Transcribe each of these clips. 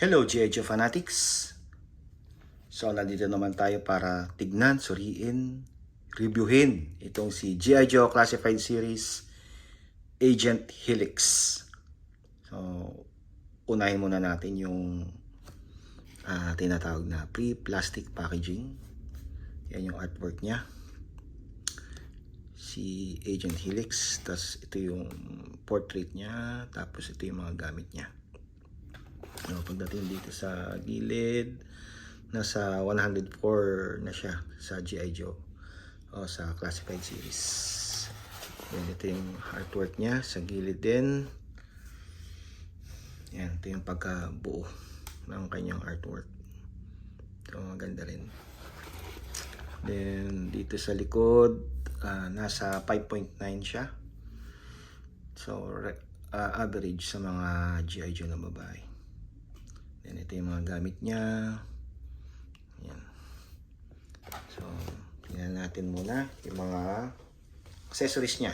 Hello, G.I. Joe Fanatics! So, nandito naman tayo para tignan, suriin, reviewin itong si G.I. Joe Classified Series Agent Helix. So, unahin muna natin yung tinatawag na pre-plastic packaging. Yan yung artwork niya. Si Agent Helix. Tapos ito yung portrait niya. Tapos ito yung mga gamit niya. So, pagdating dito sa gilid, nasa 104 na siya sa G.I. Joe o sa Classified Series. Yan, ito yung artwork niya sa gilid din. Yan, ito yung pagkabuo ng kanyang artwork. So, maganda rin. Then, dito sa likod, nasa 5.9 siya. So, average sa mga G.I. Joe na babae. Then, ito yung mga gamit niya. Yan. So, tingnan natin muna yung mga accessories niya.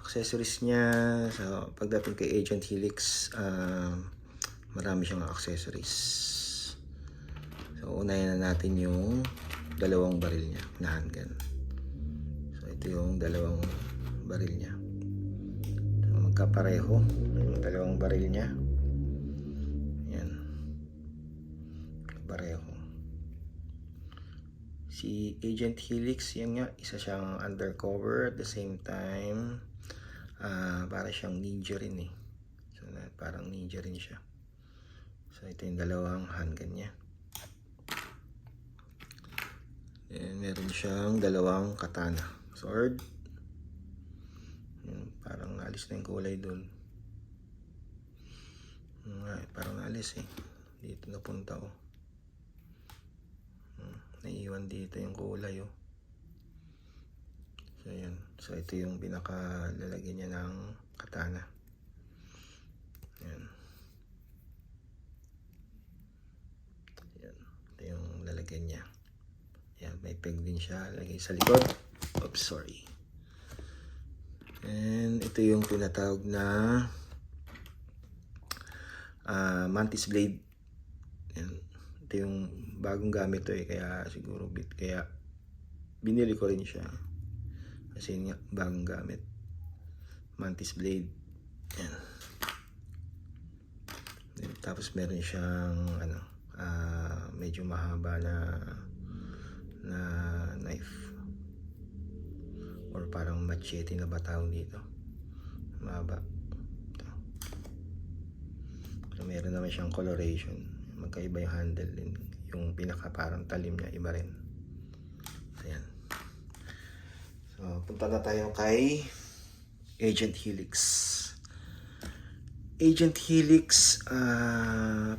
Accessories niya, so pagdating kay Agent Helix, marami siyang accessories. So, unahin na natin yung dalawang baril niya na handgun. So, ito yung dalawang baril niya. So, magkapareho yung dalawang baril niya. Yan. Pareho. Si Agent Helix, yan nga, isa siyang undercover at the same time, para siyang ninja rin eh. So, parang ninja rin siya. So, ito yung dalawang handgun niya. And meron siyang dalawang katana. Sword. Parang naalis na yung kulay doon. Parang naalis eh. Dito napunta oh. Naiiwan dito yung kulay oh. So, yan. So, ito yung pinakalalagyan niya ng katana. Yan. Yan. Ito yung lalagyan niya. Yan. May peg din siya. Lagay sa likod. Oops, sorry. And ito yung tinatawag na Mantis Blade. Yan. Ito yung bagong gamit to eh. Kaya siguro kaya binili ko rin siya. Kasi nga, bagong gamit. Mantis Blade. Yan. Tapos meron siyang medyo mahaba na knife. Or parang machete na ba tawag dito. Mahaba. Ito. So, meron naman siyang coloration. Magkaiba yung handle din. Yung pinaka parang talim niya, iba rin. Ayan. So, punta na tayo kay Agent Helix. Agent Helix,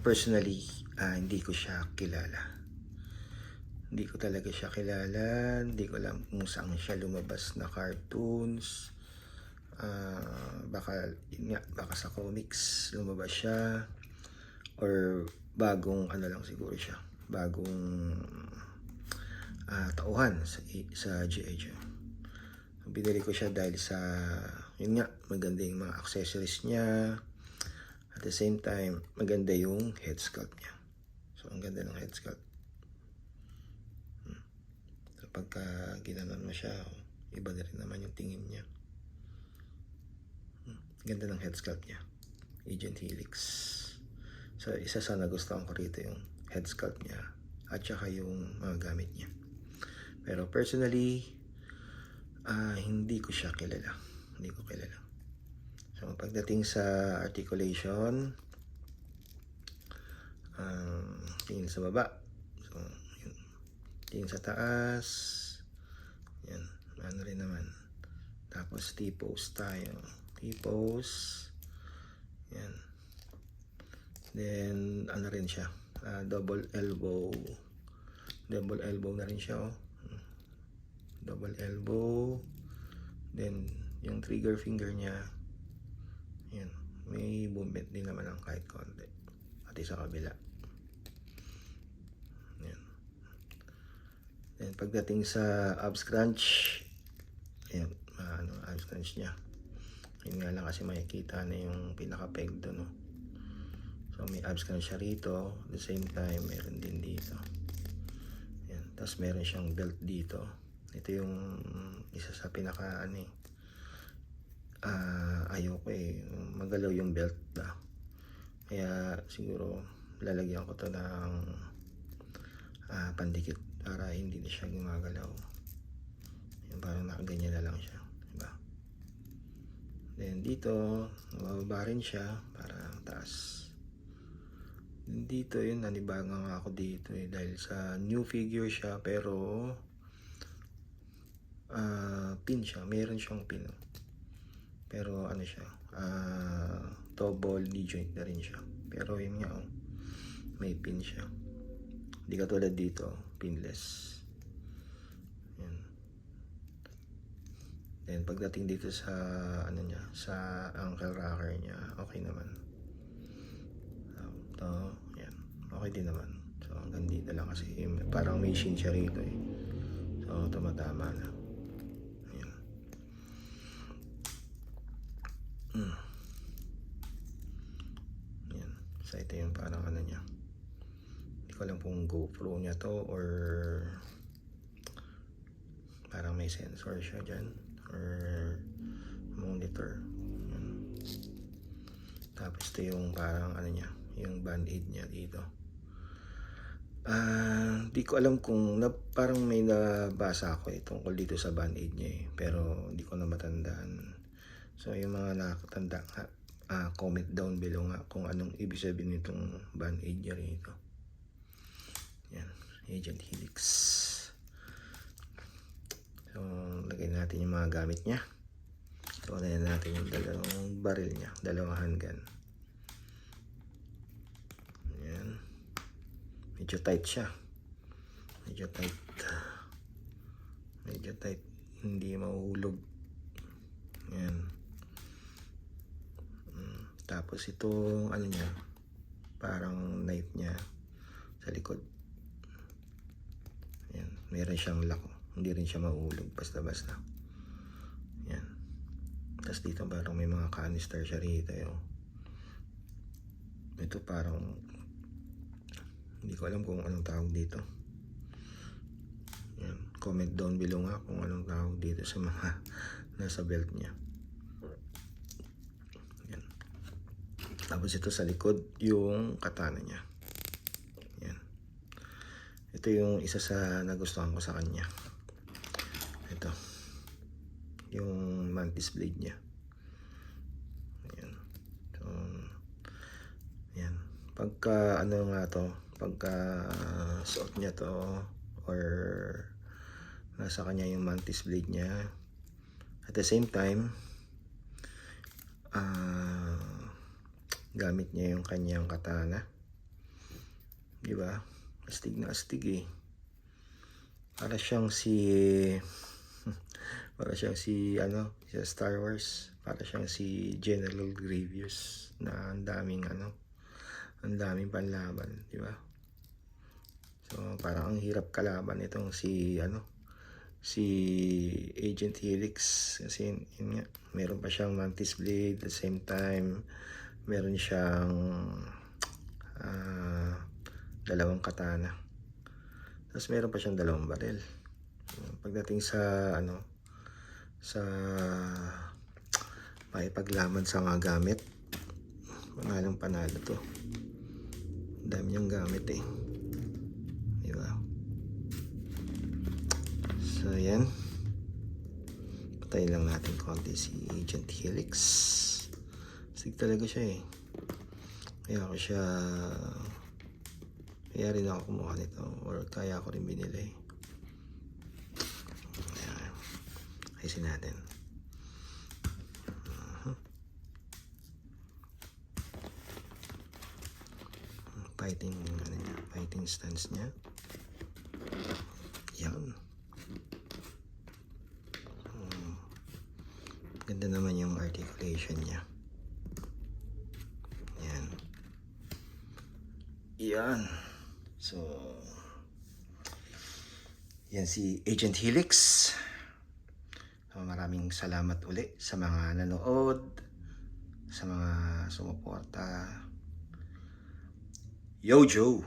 personally, hindi ko siya kilala. Hindi ko talaga siya kilala. Hindi ko alam kung saan siya lumabas na cartoons. Baka sa comics lumabas siya. Or bagong lang siguro siya. Bagong tauhan sa G.I. Joe. Binili ko siya dahil sa yun nga, maganda yung mga accessories niya. At the same time, maganda yung head sculpt niya. So, ang ganda ng head sculpt. So, pagka ginanon mo siya, iba na rin naman yung tingin niya. Ganda ng head sculpt niya. Agent Helix. So, isa sa nagustuhan ko rito yung head sculpt niya. At saka yung mga gamit niya. Pero personally, hindi ko siya kilala. Hindi ko kilala. So, pagdating sa articulation, tingin sa baba. So, yun. Tingin sa taas. Yan. Ano rin naman. Tapos, T-pose tayo. T-pose. Yan. Then, ano rin siya. Double elbow. Double elbow na rin siya, oh. Double elbow. Then, yung trigger finger niya, yan, may movement din naman ng kahit konti. Pati sa kabila. Yan. Then, pagdating sa abs crunch, yan, abs crunch niya. Yun nga lang kasi makikita na yung pinaka-peg doon, no? So may abs ka na siya rito. At the same time, meron din dito. Yan. Tapos meron siyang belt dito. Ito yung isa sa pinaka ano eh. Ayoko eh. Magalaw yung belt ba. Kaya siguro lalagyan ko to ng pandikit para hindi na siya gumagalaw. Yan, parang nakaganyan na lang siya. Diba? Then dito, mababa rin siya para taas. Dito yun, nanibagan nga ako dito eh, dahil sa new figure siya, pero pin siya, meron siyang pin, pero ano siya, double knee joint na rin siya, pero yun nga may pin siya, hindi katulad dito, pinless. Yan. Then pagdating dito sa ano niya, sa ankle rocker niya, okay naman. Yan, okay din naman. So hanggang dito lang kasi parang may shin siya rito eh. So tumatama na. Ayan. Ayan. So ito yung parang ano niya. Hindi ko alam kung GoPro niya to or parang may sensor siya dyan or monitor. Ayan. Tapos ito yung parang ano niya, yung band-aid niya dito. Di ko alam kung parang may nabasa ako tungkol dito sa band-aid niya eh, pero hindi ko na matandaan. So yung mga nakatanda comment down below nga kung anong ibig sabihin nitong band-aid niya rito. Yan, Agent Helix. So lagay natin yung mga gamit niya. So unahin natin yung dalawang baril niya, dalawang handgun. Medyo tight siya. Medyo tight. Hindi mahuhulog. Yan. Tapos itong ano niya, parang knife niya sa likod. Yan. Meron siyang lock. Hindi rin siya mahuhulog basta-basta. Yan. Tapos dito parang may mga canister siya rito. Ito parang hindi ko alam kung anong tawag dito. Yan. Comment down below nga kung anong tawag dito sa mga nasa belt niya. Yan. Tapos ito sa likod yung katana niya. Yan. Ito yung isa sa nagustuhan ko sa kanya. Ito. Yung mantis blade niya. Yan. So, yan. Pagka ano nga to, pagka suot niya to or nasa kanya yung mantis blade niya, at the same time gamit niya yung kanyang katana, di ba? Astig na astig eh. Para siyang si ano sa Star Wars, para siyang si General Grievous na ang daming panlaban, di ba? So parang ang hirap kalaban itong si Agent Helix kasi yun nga, meron pa siyang mantis blade, at the same time meron siyang dalawang katana, tapos meron pa siyang dalawang baril. Pagdating sa sa maipaglaban sa mga gamit, panalo to. Dami niyang gamit eh, diba? So yan, patayin lang natin konti si Agent Helix. Sig talaga siya eh, kaya rin ako kumuha nito, or kaya ko rin binili. Ayusin natin. Fighting stance niya. Yan. Ganda naman yung articulation niya. Yan. So yan si Agent Helix. So, maraming salamat uli sa mga nanood, sa mga sumuporta. Yo, Joe.